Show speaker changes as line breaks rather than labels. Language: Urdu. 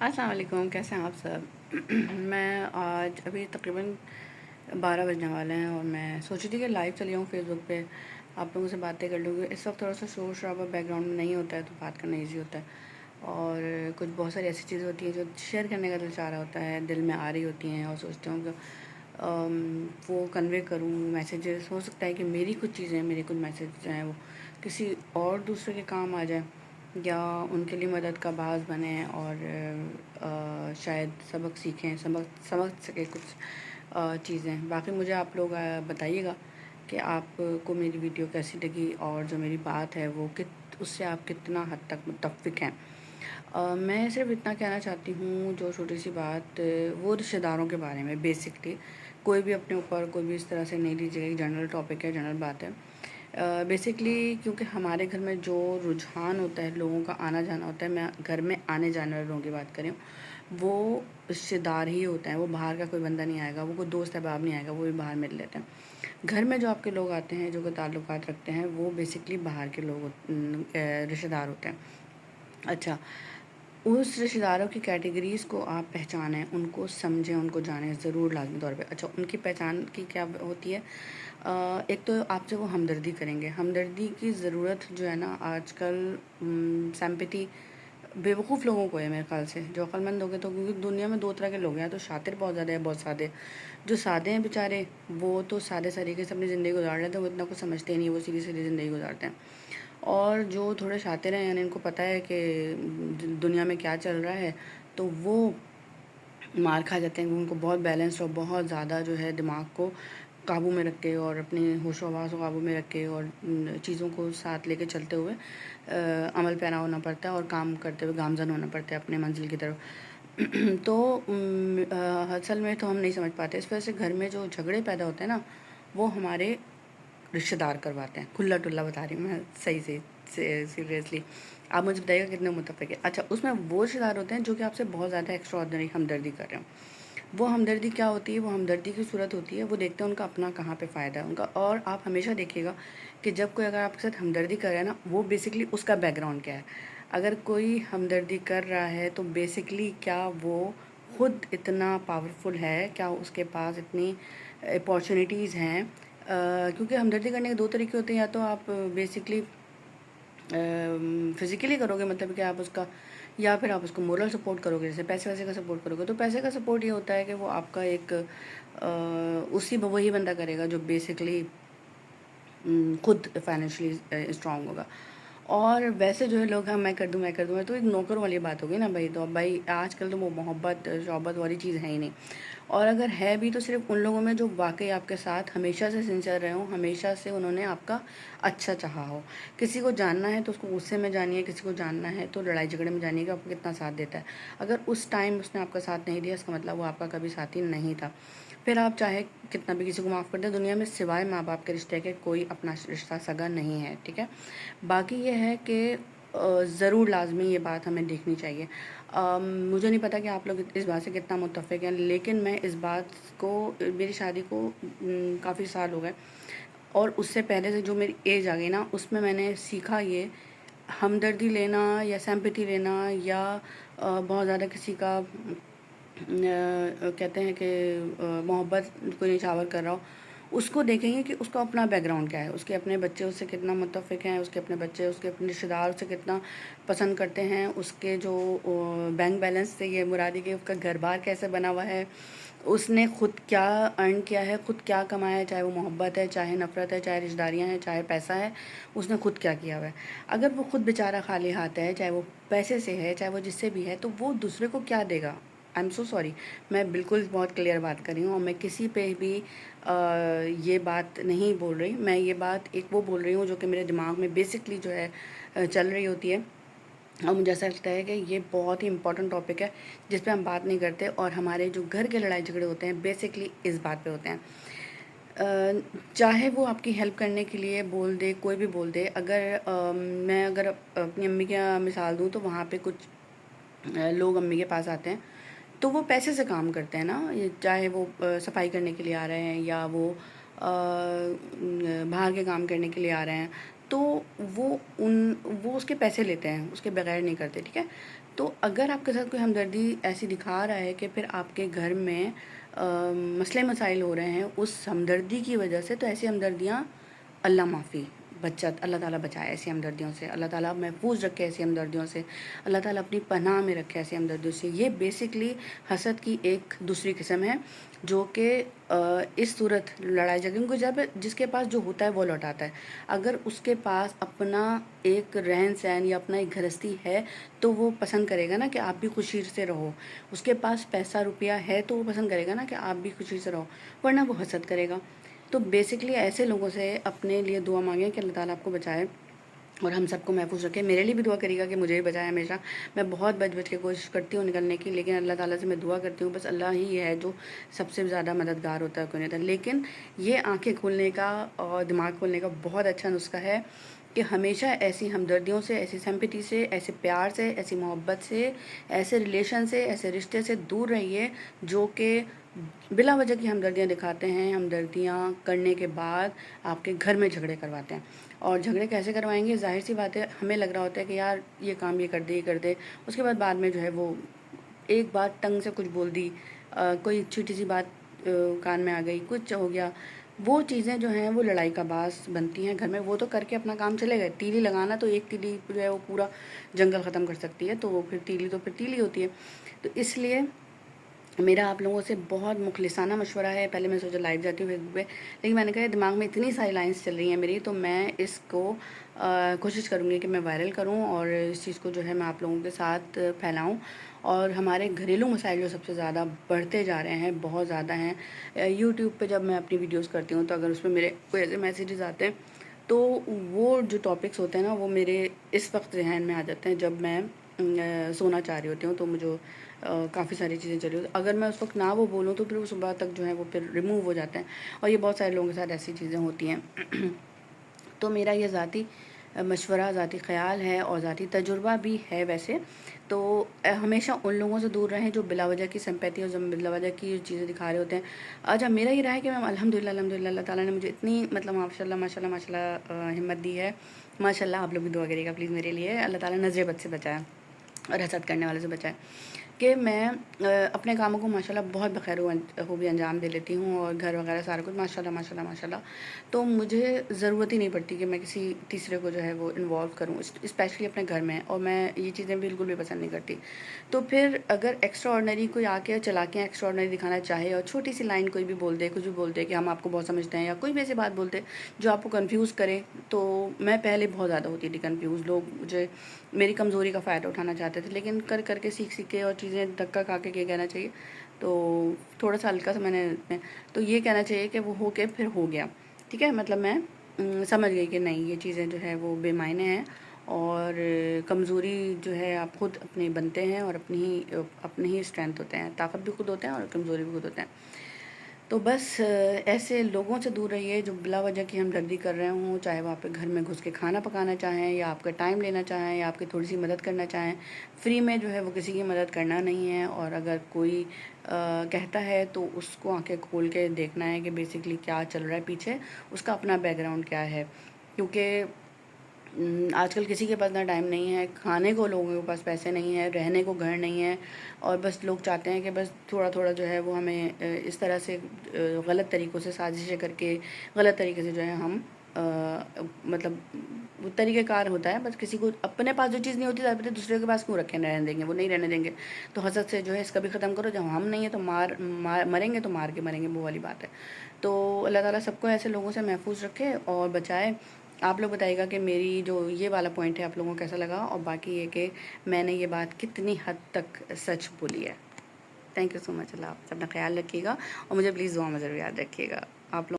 السلام علیکم، کیسے ہیں آپ سب؟ میں آج ابھی تقریباً 12 بجنے والے ہیں اور میں سوچی تھی کہ لائیو چلی جاؤں فیس بک پہ، آپ لوگوں سے باتیں کر لوں گی۔ اس وقت تھوڑا سا شور شرابہ بیک گراؤنڈ میں نہیں ہوتا ہے تو بات کرنا ایزی ہوتا ہے، اور کچھ بہت ساری ایسی چیزیں ہوتی ہیں جو شیئر کرنے کا دل چاہ رہا ہوتا ہے، دل میں آ رہی ہوتی ہیں، اور سوچتی ہوں کہ وہ کنوے کروں میسیجز۔ ہو سکتا ہے کہ میری کچھ چیزیں، میرے کچھ میسیج جو ہیں وہ کسی اور دوسرے کے کام آ جائیں، یا ان کے لیے مدد کا باعث بنے، اور شاید سبق سیکھیں، سمجھ سکے کچھ چیزیں۔ باقی مجھے آپ لوگ بتائیے گا کہ آپ کو میری ویڈیو کیسی لگی، اور جو میری بات ہے وہ اس سے آپ کتنا حد تک متفق ہیں۔ میں صرف اتنا کہنا چاہتی ہوں، جو چھوٹی سی بات، وہ رشتہ داروں کے بارے میں بیسکلی کوئی بھی اپنے اوپر کوئی بھی اس طرح سے نہیں لیجیے گا، ایک جنرل ٹاپک ہے، جنرل بات ہے۔ بیسکلی کیونکہ ہمارے گھر میں جو رجحان ہوتا ہے، لوگوں کا آنا جانا ہوتا ہے، میں گھر میں آنے جانے والے لوگوں کی بات کریں، وہ رشتہ دار ہی ہوتا ہے، وہ باہر کا کوئی بندہ نہیں آئے گا، وہ کوئی دوست احباب نہیں آئے گا، وہ بھی باہر مل لیتے ہیں۔ گھر میں جو آپ کے لوگ آتے ہیں، جو کہ تعلقات رکھتے ہیں، وہ بیسکلی باہر کے لوگ رشتہ دار ہوتے ہیں۔ اچھا، اس رشتہ داروں کی کیٹیگریز کو آپ پہچانیں، ان کو سمجھیں، ان کو جانیں ضرور لازمی طور پہ۔ اچھا، ان کی پہچان کی کیا ہوتی ہے؟ ایک تو آپ سے وہ ہمدردی کریں گے۔ ہمدردی کی ضرورت جو ہے نا آج کل، سمپیٹی بیوقوف لوگوں کو ہے میرے خیال سے۔ جو عقل مند لوگ ہیں، تو کیونکہ دنیا میں دو طرح کے لوگ ہیں، تو شاطر بہت زیادہ ہیں، بہت سادے۔ جو سادے ہیں بیچارے، وہ تو سادے طریقے سے اپنی زندگی گزار لیتے ہیں، وہ اتنا کچھ سمجھتے ہی نہیں، وہ سیدھی سیدھی زندگی گزارتے ہیں۔ اور جو تھوڑے شاطر ہیں، یعنی ان کو پتہ ہے کہ دنیا میں کیا چل رہا ہے، تو وہ مار کھا جاتے ہیں۔ ان کو بہت بیلنس اور بہت زیادہ جو ہے دماغ کو قابو میں رکھ کے، اور اپنے ہوش و حواس کو قابو میں رکھ کے، اور چیزوں کو ساتھ لے کے چلتے ہوئے عمل پیرا ہونا پڑتا ہے، اور کام کرتے ہوئے گامزن ہونا پڑتا ہے اپنے منزل کی طرف۔ تو اصل میں تو ہم نہیں سمجھ پاتے، اس وجہ سے گھر میں جو جھگڑے پیدا ہوتے ہیں نا، وہ ہمارے رشتہ دار کرواتے ہیں۔ کھلا ٹلا بتا رہی ہوں میں، صحیح سے سیریسلی۔ آپ مجھے بتائیے گا کتنے متفق ہے۔ اچھا، اس میں وہ رشتہ دار ہوتے ہیں جو کہ آپ سے بہت زیادہ ایکسٹرا آرڈنری ہمدردی کر رہے ہیں۔ وہ ہمدردی کیا ہوتی ہے؟ وہ ہمدردی کی صورت ہوتی ہے، وہ دیکھتے ہیں ان کا اپنا کہاں پہ فائدہ ہے ان کا۔ اور آپ ہمیشہ دیکھیے گا کہ جب کوئی اگر آپ کے ساتھ ہمدردی کر رہا ہے نا، وہ بیسکلی اس کا بیک گراؤنڈ کیا ہے۔ اگر کوئی ہمدردی کر رہا ہے تو بیسکلی کیا وہ خود اتنا پاورفل ہے، کیا اس کے پاس اتنی اپارچونیٹیز ہیں؟ کیونکہ ہمدردی کرنے کے دو طریقے ہوتے ہیں، یا تو آپ بیسکلی فزیکلی کرو گے، مطلب کہ آپ اس کا، یا پھر آپ اس کو مورل سپورٹ کرو گے، جیسے پیسے ویسے کا سپورٹ کرو گے۔ تو پیسے کا سپورٹ یہ ہوتا ہے کہ وہ آپ کا ایک وہی بندہ کرے گا جو بیسکلی خود فائنینشلی اسٹرانگ ہوگا۔ اور ویسے جو ہے لوگ، ہاں میں کر دوں تو ایک نوکر والی بات ہوگی نا بھائی۔ تو اب بھائی آج کل تو وہ محبت شعبت والی چیز ہے ہی نہیں، اور اگر ہے بھی تو صرف ان لوگوں میں جو واقعی آپ کے ساتھ ہمیشہ سے سنسیئر رہے ہوں، ہمیشہ سے انہوں نے آپ کا اچھا چاہا ہو۔ کسی کو جاننا ہے تو اس کو غصے میں جانیے، کسی کو جاننا ہے تو لڑائی جھگڑے میں جانیے کہ آپ کو کتنا ساتھ دیتا ہے۔ اگر اس ٹائم اس نے آپ کا ساتھ نہیں دیا، اس کا مطلب وہ آپ کا کبھی ساتھی نہیں تھا۔ پھر آپ چاہے کتنا بھی کسی کو معاف کر دیں، دنیا میں سوائے ماں باپ کے رشتے کے کوئی اپنا رشتہ سگا نہیں ہے، ٹھیک ہے۔ باقی یہ ہے کہ ضرور لازمی یہ بات ہمیں دیکھنی چاہیے۔ مجھے نہیں پتا کہ آپ لوگ اس بات سے کتنا متفق ہیں، لیکن میں اس بات کو، میری شادی کو کافی سال ہو گئے، اور اس سے پہلے سے جو میری ایج آ گئی نا، اس میں نے سیکھا یہ ہمدردی لینا، یا سمپیٹی لینا، یا بہت زیادہ کسی کا کہتے ہیں کہ محبت کوئی نچھاور کر رہا ہو، اس کو دیکھیں گے کہ اس کا اپنا بیک گراؤنڈ کیا ہے، اس کے اپنے بچے اس سے کتنا متفق ہیں، اس کے اپنے بچے اس کے اپنے رشتہ دار اس سے کتنا پسند کرتے ہیں، اس کے جو بینک بیلنس سے یہ مرادی کہ اس کا گھر بار کیسے بنا ہوا ہے، اس نے خود کیا ارن کیا ہے، خود کیا کمایا ہے، چاہے وہ محبت ہے، چاہے نفرت ہے، چاہے رشتہ داریاں ہیں، چاہے پیسہ ہے، اس نے خود کیا کیا ہوا ہے۔ اگر وہ خود بیچارہ خالی ہاتھ ہے، چاہے وہ پیسے سے ہے، چاہے وہ جس سے بھی ہے، تو وہ دوسرے کو کیا دے گا؟ آئی ایم سو سوری، میں بالکل بہت کلیئر بات کر رہی ہوں، اور میں کسی پہ بھی یہ بات نہیں بول رہی، میں یہ بات ایک وہ بول رہی ہوں جو کہ میرے دماغ میں بیسکلی جو ہے چل رہی ہوتی ہے، اور مجھے ایسا لگتا ہے کہ یہ بہت ہی امپورٹنٹ ٹاپک ہے جس پہ ہم بات نہیں کرتے، اور ہمارے جو گھر کے لڑائی جھگڑے ہوتے ہیں بیسکلی اس بات پہ ہوتے ہیں۔ چاہے وہ آپ کی ہیلپ کرنے کے لیے بول دے، کوئی بھی بول دے، میں اگر اپنی امی کا مثال دوں تو وہاں پہ کچھ لوگ امی کے پاس آتے ہیں تو وہ پیسے سے کام کرتے ہیں نا، چاہے وہ صفائی کرنے کے لیے آ رہے ہیں، یا وہ باہر کے کام کرنے کے لیے آ رہے ہیں، تو وہ اس کے پیسے لیتے ہیں، اس کے بغیر نہیں کرتے، ٹھیک ہے۔ تو اگر آپ کے ساتھ کوئی ہمدردی ایسی دکھا رہا ہے کہ پھر آپ کے گھر میں مسئلے مسائل ہو رہے ہیں اس ہمدردی کی وجہ سے، تو ایسی ہمدردیاں اللہ معافی بچت، اللہ تعالیٰ بچائے ایسی ہمدردیوں سے، اللہ تعالیٰ محفوظ رکھے ایسی ہمدردیوں سے، اللہ تعالیٰ اپنی پناہ میں رکھے ایسی ہمدردیوں سے. یہ بیسکلی حسد کی ایک دوسری قسم ہے، جو کہ اس صورت لڑائی جھگڑے کو جس کے پاس جو ہوتا ہے وہ لوٹاتا ہے. اگر اس کے پاس اپنا ایک رہن سہن یا اپنا ایک گھرستی ہے تو وہ پسند کرے گا نا کہ آپ بھی خوشی سے رہو. اس کے پاس پیسہ روپیہ ہے تو وہ پسند کرے گا نا کہ آپ بھی خوشی سے رہو، ورنہ وہ حسد کرے گا. تو بیسکلی ایسے لوگوں سے اپنے لیے دعا مانگیں کہ اللہ تعالیٰ آپ کو بچائے اور ہم سب کو محفوظ رکھے. میرے لیے بھی دعا کریے گا کہ مجھے بھی بچائے ہمیشہ. میں بہت بچ کے کوشش کرتی ہوں نکلنے کی، لیکن اللہ تعالیٰ سے میں دعا کرتی ہوں، بس اللہ ہی ہے جو سب سے زیادہ مددگار ہوتا ہے، کوئی نہیں ہوتا. لیکن یہ آنکھیں کھولنے کا اور دماغ کھولنے کا بہت اچھا نسخہ ہے کہ ہمیشہ ایسی ہمدردیوں سے، ایسی سمپیٹی سے، ایسے پیار سے، ایسی محبت سے، ایسے ریلیشن سے، ایسے رشتے سے دور رہیے جو کہ بلا وجہ کی ہمدردیاں دکھاتے ہیں، ہمدردیاں کرنے کے بعد آپ کے گھر میں جھگڑے کرواتے ہیں. اور جھگڑے کیسے کروائیں گے؟ ظاہر سی بات ہے، ہمیں لگ رہا ہوتا ہے کہ یار یہ کام یہ کر دے، یہ کر دے، اس کے بعد میں جو ہے وہ ایک بات ٹنگ سے کچھ بول دی، کوئی چھوٹی سی بات کان میں آ گئی، کچھ ہو گیا. وہ چیزیں جو ہیں وہ لڑائی کا باعث بنتی ہیں گھر میں. وہ تو کر کے اپنا کام چلے گئے. تیلی لگانا تو ایک تیلی جو ہے وہ پورا جنگل ختم کر سکتی ہے، تو وہ پھر تیلی ہوتی ہے. تو اس لیے میرا آپ لوگوں سے بہت مخلصانہ مشورہ ہے. پہلے میں سوچا لائیو جاتی ہوں فیس بک پہ، لیکن میں نے کہا دماغ میں اتنی ساری لائنس چل رہی ہیں میری، تو میں اس کو کوشش کروں گی کہ میں وائرل کروں اور اس چیز کو جو ہے میں آپ لوگوں کے ساتھ پھیلاؤں. اور ہمارے گھریلو مسائل جو سب سے زیادہ بڑھتے جا رہے ہیں، بہت زیادہ ہیں. یوٹیوب پہ جب میں اپنی ویڈیوز کرتی ہوں تو اگر اس میں میرے کوئی ایسے میسیجز آتے ہیں تو وہ جو ٹاپکس ہوتے ہیں نا وہ میرے اس وقت ذہن میں آ جاتے ہیں جب میں سونا چاہ رہی ہوتی ہوں. تو مجھے کافی ساری چیزیں چلی ہوتی ہیں. اگر میں اس وقت نہ وہ بولوں تو پھر وہ صبح تک جو ہے وہ پھر ریموو ہو جاتے ہیں، اور یہ بہت سارے لوگوں کے ساتھ ایسی چیزیں ہوتی ہیں. تو میرا یہ ذاتی مشورہ، ذاتی خیال ہے اور ذاتی تجربہ بھی ہے ویسے. تو ہمیشہ ان لوگوں سے دور رہیں جو بلا وجہ کی سمپیتی اور بلا وجہ کی چیزیں دکھا رہے ہوتے ہیں. اچھا، میرا یہ رہا ہے کہ میں الحمدللہ اللہ تعالیٰ نے مجھے اتنی ماشاء اللہ ہمت دی ہے. ماشاء اللہ آپ لوگ بھی دعا کریے گا پلیز میرے لیے. اللہ تعالیٰ نظر بد سے بچائے اور حسد کرنے والے سے بچائے کہ میں اپنے کاموں کو ماشاءاللہ بہت بخیر خوبی انجام دے لیتی ہوں، اور گھر وغیرہ سارا کچھ ماشاءاللہ. تو مجھے ضرورت ہی نہیں پڑتی کہ میں کسی تیسرے کو جو ہے وہ انوالو کروں، اسپیشلی اپنے گھر میں. اور میں یہ چیزیں بالکل بھی پسند نہیں کرتی. تو پھر اگر ایکسٹرا آرڈنری کوئی آ کے چلاکیاں ایکسٹرا آرڈنری دکھانا چاہے اور چھوٹی سی لائن کوئی بھی بول دے، کچھ بھی بول دے کہ ہم آپ کو بہت سمجھتے ہیں، یا کوئی بھی ایسی بات بولتے جو آپ کو کنفیوز کرے، تو میں پہلے بہت زیادہ ہوتی تھی کنفیوز. لوگ مجھے میری کمزوری کا فائدہ اٹھانا چاہتے تھے، لیکن کر کے سیکھ کے اور چیزیں دھکا کھا کے کہنا چاہیے. تو تھوڑا سا ہلکا سا میں نے تو یہ کہنا چاہیے کہ وہ ہو کے پھر ہو گیا، ٹھیک ہے. مطلب میں سمجھ گئی کہ نہیں، یہ چیزیں جو ہے وہ بے معنی ہیں، اور کمزوری جو ہے آپ خود اپنی بنتے ہیں، اور اپنی ہی اسٹرینتھ ہوتے ہیں. طاقت بھی خود ہوتے ہیں اور کمزوری بھی خود ہوتے ہیں. تو بس ایسے لوگوں سے دور رہیے جو بلا وجہ کی ہمدردی کر رہے ہوں، چاہے وہ آپ کے گھر میں گھس کے کھانا پکانا چاہیں، یا آپ کا ٹائم لینا چاہیں، یا آپ کی تھوڑی سی مدد کرنا چاہیں. فری میں جو ہے وہ کسی کی مدد کرنا نہیں ہے. اور اگر کوئی کہتا ہے تو اس کو آنکھیں کھول کے دیکھنا ہے کہ بیسکلی کیا چل رہا ہے پیچھے، اس کا اپنا بیک گراؤنڈ کیا ہے. کیونکہ آج کل کسی کے پاس نہ ٹائم نہیں ہے، کھانے کو لوگوں کے پاس پیسے نہیں ہیں، رہنے کو گھر نہیں ہے، اور بس لوگ چاہتے ہیں کہ بس تھوڑا جو ہے وہ ہمیں اس طرح سے غلط طریقوں سے سازشیں کر کے غلط طریقے سے جو ہے ہم مطلب وہ طریقہ کار ہوتا ہے. بس کسی کو اپنے پاس جو چیز نہیں ہوتی زیادہ دوسرے کے پاس کیوں رہنے دیں گے، وہ نہیں رہنے دیں گے. تو حسد سے جو ہے اس کا بھی ختم کرو. جب ہم نہیں ہیں تو مریں گے تو مار کے مریں گے، وہ والی بات ہے. تو اللہ تعالیٰ سب کو ایسے لوگوں سے محفوظ رکھے اور بچائے. آپ لوگ بتائیے گا کہ میری جو یہ والا پوائنٹ ہے آپ لوگوں کو کیسا لگا، اور باقی یہ کہ میں نے یہ بات کتنی حد تک سچ بولی ہے. تھینک یو سو مچ. اللہ آپ اپنا خیال رکھیے گا، اور مجھے پلیز دعا میں ضرور یاد رکھیے گا. آپ لوگ